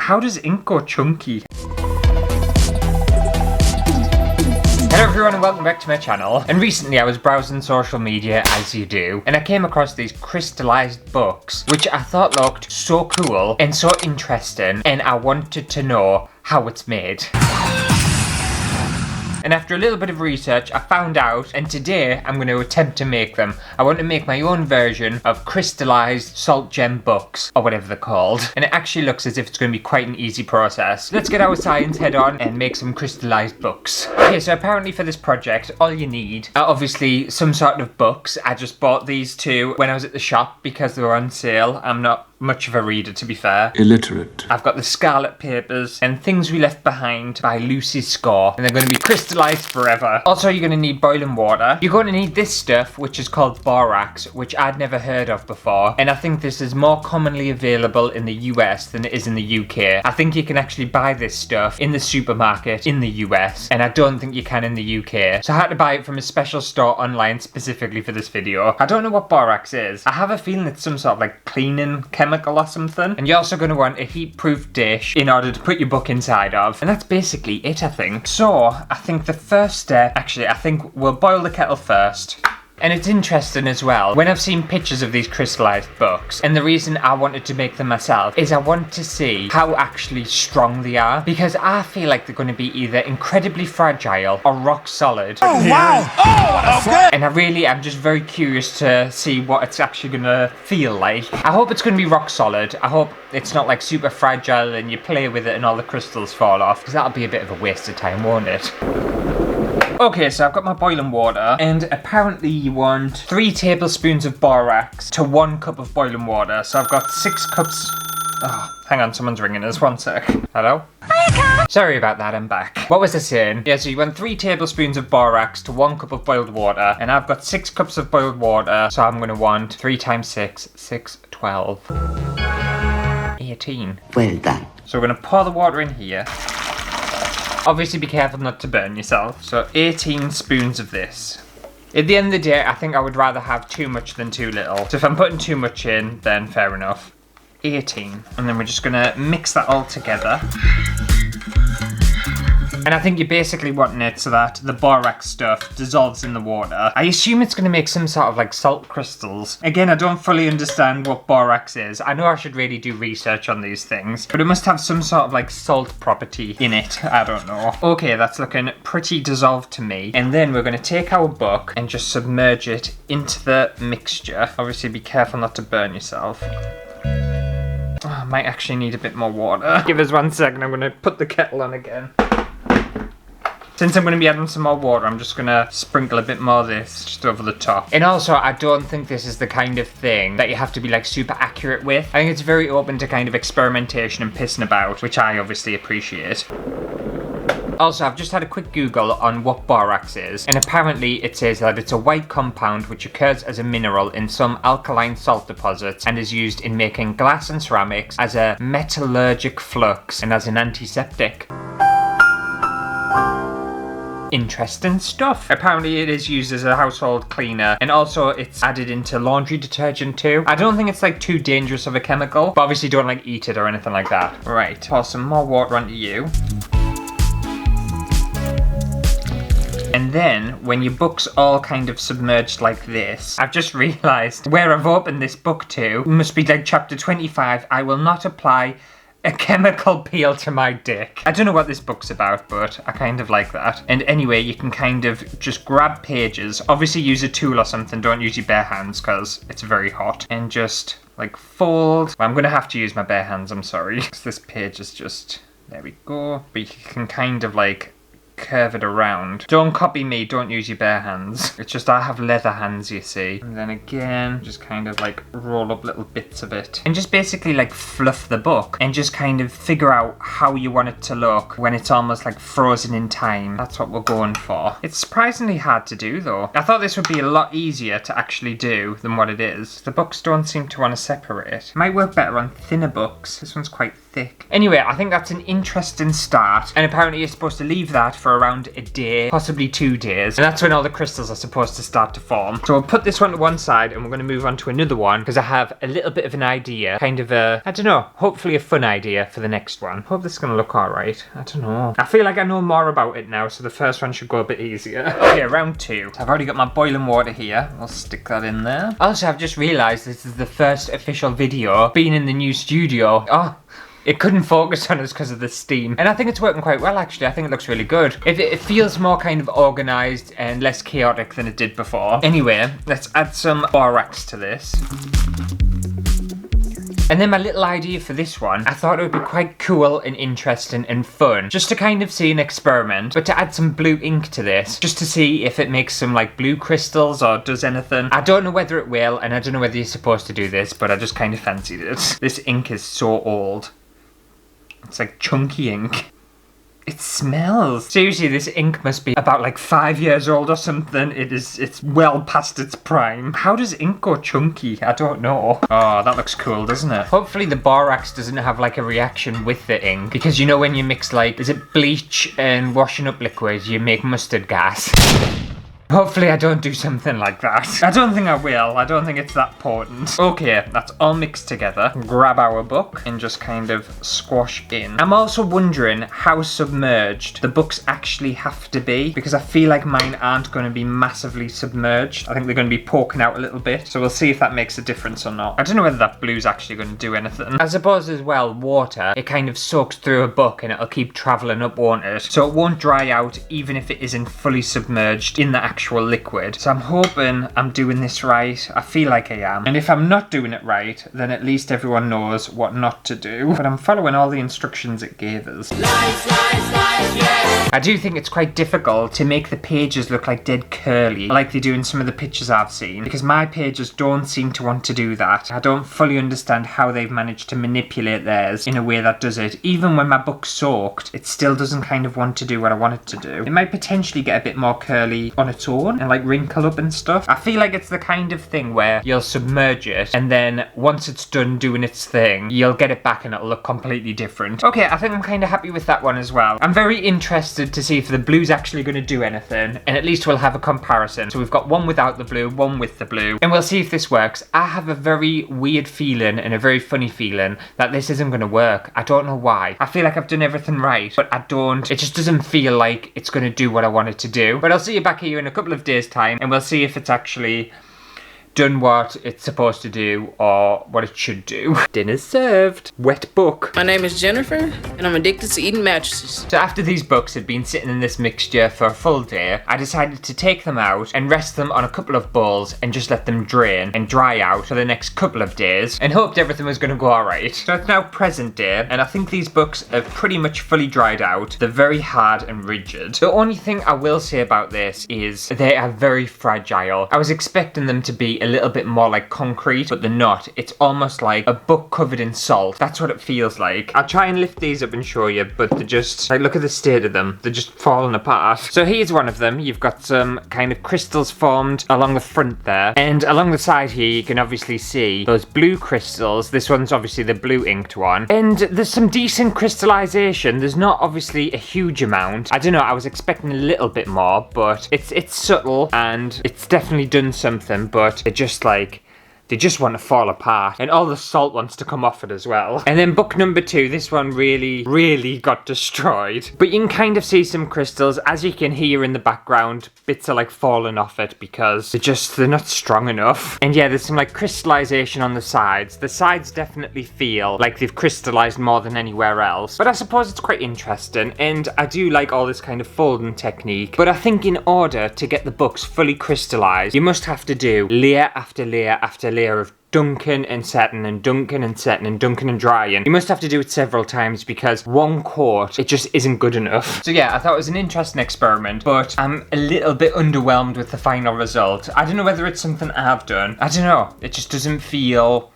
How does ink go chunky? Hello everyone and welcome back to my channel. And recently I was browsing social media, as you do, and I came across these crystallized books, which I thought looked so cool and so interesting, and I wanted to know how it's made. And after a little bit of research, I found out, and today I'm going to attempt to make them. I want to make my own version of crystallized salt gem books, or whatever they're called. And it actually looks as if it's going to be quite an easy process. Let's get our science head on and make some crystallized books. Okay, so apparently for this project, all you need are obviously some sort of books. I just bought these two when I was at the shop because they were on sale. I'm not much of a reader, to be fair. Illiterate. I've got the Scarlet Papers and Things We Left Behind by Lucy Score, and they're going to be crystallized forever. Also, you're going to need boiling water. You're going to need this stuff, which is called Borax, which I'd never heard of before, and I think this is more commonly available in the US than it is in the UK. I think you can actually buy this stuff in the supermarket in the US, and I don't think you can in the UK. So I had to buy it from a special store online specifically for this video. I don't know what Borax is. I have a feeling it's some sort of like cleaning chemical or something. And you're also going to want a heat-proof dish in order to put your book inside of. And that's basically it, I think. So, I think the first step, actually, I think we'll boil the kettle first. And it's interesting as well, when I've seen pictures of these crystallized books, and the reason I wanted to make them myself is I want to see how actually strong they are, because I feel like they're going to be either incredibly fragile or rock solid. Oh wow! Oh, okay. And I'm just very curious to see what it's actually going to feel like. I hope it's going to be rock solid. I hope it's not like super fragile and you play with it and all the crystals fall off, because that'll be a bit of a waste of time, won't it? Okay, so I've got my boiling water, and apparently you want 3 tablespoons of borax to 1 cup of boiling water. So I've got 6 cups. Oh, hang on, someone's ringing us. 1 sec. Hello? Sorry about that, I'm back. What was I saying? Yeah, so you want 3 tablespoons of borax to 1 cup of boiled water, and I've got 6 cups of boiled water, so I'm gonna want 3 times 6, 6, 12, 18. Well done. So we're gonna pour the water in here. Obviously be careful not to burn yourself. So 18 spoons of this. At the end of the day, I think I would rather have too much than too little. So if I'm putting too much in, then fair enough. 18. And then we're just gonna mix that all together. And I think you're basically wanting it so that the borax stuff dissolves in the water. I assume it's going to make some sort of like salt crystals. Again, I don't fully understand what borax is. I know I should really do research on these things, but it must have some sort of like salt property in it. I don't know. Okay, that's looking pretty dissolved to me. And then we're going to take our book and just submerge it into the mixture. Obviously be careful not to burn yourself. Oh, I might actually need a bit more water. Give us 1 second, I'm going to put the kettle on again. Since I'm going to be adding some more water, I'm just going to sprinkle a bit more of this just over the top. And also, I don't think this is the kind of thing that you have to be like super accurate with. I think it's very open to kind of experimentation and pissing about, which I obviously appreciate. Also, I've just had a quick Google on what borax is, and apparently it says that it's a white compound which occurs as a mineral in some alkaline salt deposits and is used in making glass and ceramics as a metallurgic flux and as an antiseptic. Interesting stuff. Apparently it is used as a household cleaner, and also it's added into laundry detergent too. I don't think it's like too dangerous of a chemical, but obviously don't like eat it or anything like that. Right, pour some more water onto you. And then, when your book's all kind of submerged like this, I've just realised where I've opened this book to must be like chapter 25, I will not apply a chemical peel to my dick. I don't know what this book's about, but I kind of like that. And anyway, you can kind of just grab pages. Obviously use a tool or something, don't use your bare hands because it's very hot. And just like fold. Well, I'm gonna have to use my bare hands, I'm sorry. Because this page is just, there we go. But you can kind of like curve it around. Don't copy me, don't use your bare hands. It's just I have leather hands, you see. And then again, just kind of like roll up little bits of it. And just basically like fluff the book and just kind of figure out how you want it to look when it's almost like frozen in time. That's what we're going for. It's surprisingly hard to do though. I thought this would be a lot easier to actually do than what it is. The books don't seem to want to separate. It might work better on thinner books. This one's quite thick. Anyway, I think that's an interesting start. And apparently you're supposed to leave that for for around a day, possibly 2 days, and that's when all the crystals are supposed to start to form. So we'll put this one to one side and we're going to move on to another one because I have a little bit of an idea, kind of a, I don't know, hopefully a fun idea for the next one. Hope this is going to look alright. I don't know. I feel like I know more about it now, so the first one should go a bit easier. Okay, round 2. So I've already got my boiling water here. I'll stick that in there. Also, I've just realised this is the first official video being in the new studio. Oh, it couldn't focus on us because of the steam. And I think it's working quite well, actually. I think it looks really good. It feels more kind of organised and less chaotic than it did before. Anyway, let's add some borax to this. And then my little idea for this one, I thought it would be quite cool and interesting and fun, just to kind of see an experiment, but to add some blue ink to this, just to see if it makes some like blue crystals or does anything. I don't know whether it will, and I don't know whether you're supposed to do this, but I just kind of fancied it. This ink is so old. It's like chunky ink. It smells. Seriously, this ink must be about like 5 years old or something. It's well past its prime. How does ink go chunky? I don't know. Oh, that looks cool, doesn't it? Hopefully the borax doesn't have like a reaction with the ink, because you know when you mix like, is it bleach and washing up liquid, you make mustard gas. Hopefully I don't do something like that. I don't think I will. I don't think it's that potent. Okay, that's all mixed together. Grab our book and just kind of squash in. I'm also wondering how submerged the books actually have to be, because I feel like mine aren't going to be massively submerged. I think they're going to be poking out a little bit. So we'll see if that makes a difference or not. I don't know whether that blue's actually going to do anything. I suppose as well, water, it kind of soaks through a book and it'll keep traveling up, won't it? So it won't dry out even if it isn't fully submerged in the actual liquid. So I'm hoping I'm doing this right. I feel like I am. And if I'm not doing it right, then at least everyone knows what not to do. But I'm following all the instructions it gave us. I do think it's quite difficult to make the pages look like dead curly, like they do in some of the pictures I've seen, because my pages don't seem to want to do that. I don't fully understand how they've managed to manipulate theirs in a way that does it. Even when my book's soaked, it still doesn't kind of want to do what I want it to do. It might potentially get a bit more curly on its own and like wrinkle up and stuff. I feel like it's the kind of thing where you'll submerge it and then once it's done doing its thing, you'll get it back and it'll look completely different. Okay, I think I'm kind of happy with that one as well. I'm very interested to see if the blue's actually going to do anything, and at least we'll have a comparison. So we've got one without the blue, one with the blue, and we'll see if this works. I have a very weird feeling and a very funny feeling that this isn't going to work. I don't know why. I feel like I've done everything right, but I don't. It just doesn't feel like it's going to do what I want it to do. But I'll see you back here in a couple of days' time, and we'll see if it's actually done what it's supposed to do or what it should do. Dinner's served. Wet book. My name is Jennifer, and I'm addicted to eating mattresses. So after these books had been sitting in this mixture for a full day, I decided to take them out and rest them on a couple of bowls and just let them drain and dry out for the next couple of days, and hoped everything was going to go alright. So it's now present day, and I think these books are pretty much fully dried out. They're very hard and rigid. The only thing I will say about this is they are very fragile. I was expecting them to be a little bit more like concrete, but they're not. It's almost like a book covered in salt. That's what it feels like. I'll try and lift these up and show you, but they're just, like, look at the state of them. They're just falling apart. So here's one of them. You've got some kind of crystals formed along the front there, and along the side here you can obviously see those blue crystals. This one's obviously the blue inked one, and there's some decent crystallization. There's not obviously a huge amount. I don't know, I was expecting a little bit more, but it's subtle and it's definitely done something, but it just like, they just want to fall apart, and all the salt wants to come off it as well. And then book number 2, this one really got destroyed. But you can kind of see some crystals, as you can hear in the background. Bits are like falling off it because they're not strong enough. And yeah, there's some like crystallization on the sides. The sides definitely feel like they've crystallized more than anywhere else. But I suppose it's quite interesting, and I do like all this kind of folding technique. But I think in order to get the books fully crystallized, you must have to do layer after layer after layer of dunking and setting and dunking and setting and dunking and drying. You must have to do it several times because one coat, it just isn't good enough. So yeah, I thought it was an interesting experiment, but I'm a little bit underwhelmed with the final result. I don't know whether it's something I've done. I don't know. It just doesn't feel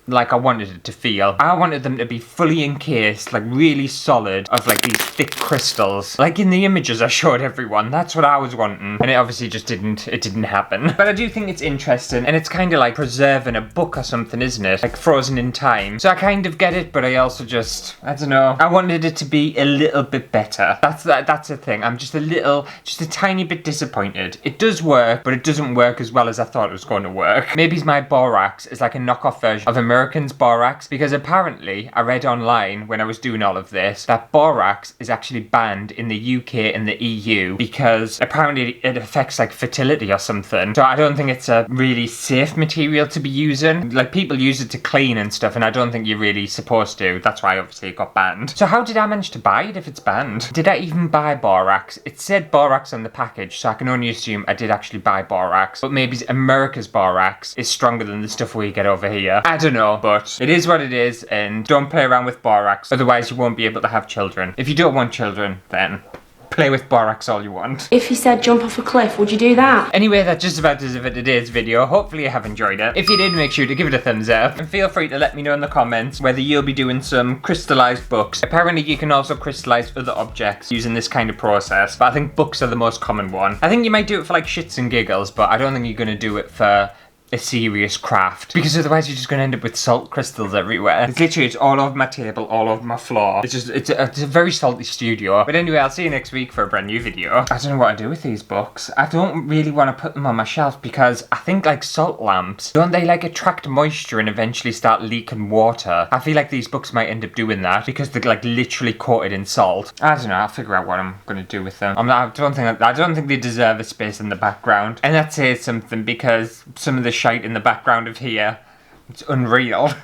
like I wanted it to feel. I wanted them to be fully encased, like really solid, of like these thick crystals. Like in the images I showed everyone, that's what I was wanting. And it obviously just didn't happen. But I do think it's interesting, and it's kind of like preserving a book or something, isn't it? Like frozen in time. So I kind of get it, but I also just, I don't know. I wanted it to be a little bit better. That's the thing. I'm just a tiny bit disappointed. It does work, but it doesn't work as well as I thought it was going to work. Maybe my Borax is like a knockoff version of American's Borax, because apparently I read online when I was doing all of this that Borax is actually banned in the UK and the EU because apparently it affects like fertility or something. So I don't think it's a really safe material to be using. Like people use it to clean and stuff, and I don't think you're really supposed to. That's why obviously it got banned. So how did I manage to buy it if it's banned? Did I even buy Borax? It said Borax on the package, so I can only assume I did actually buy Borax. But maybe America's Borax is stronger than the stuff we get over here. I don't know, but it is what it is, and don't play around with Borax, otherwise you won't be able to have children. If you don't want children, then play with Borax all you want. If he said jump off a cliff, would you do that? Anyway, that's just about it for today's video. Hopefully you have enjoyed it. If you did, make sure to give it a thumbs up. And feel free to let me know in the comments whether you'll be doing some crystallized books. Apparently you can also crystallize other objects using this kind of process, but I think books are the most common one. I think you might do it for like shits and giggles, but I don't think you're going to do it for a serious craft, because otherwise you're just going to end up with salt crystals everywhere. It's all over my table, all over my floor. It's a very salty studio. But anyway, I'll see you next week for a brand new video. I don't know what to do with these books. I don't really want to put them on my shelf because I think like salt lamps, don't they like attract moisture and eventually start leaking water? I feel like these books might end up doing that because they're like literally coated in salt. I don't know, I'll figure out what I'm going to do with them. I don't think they deserve a space in the background. And that says something because some of the shite in the background of here, it's unreal.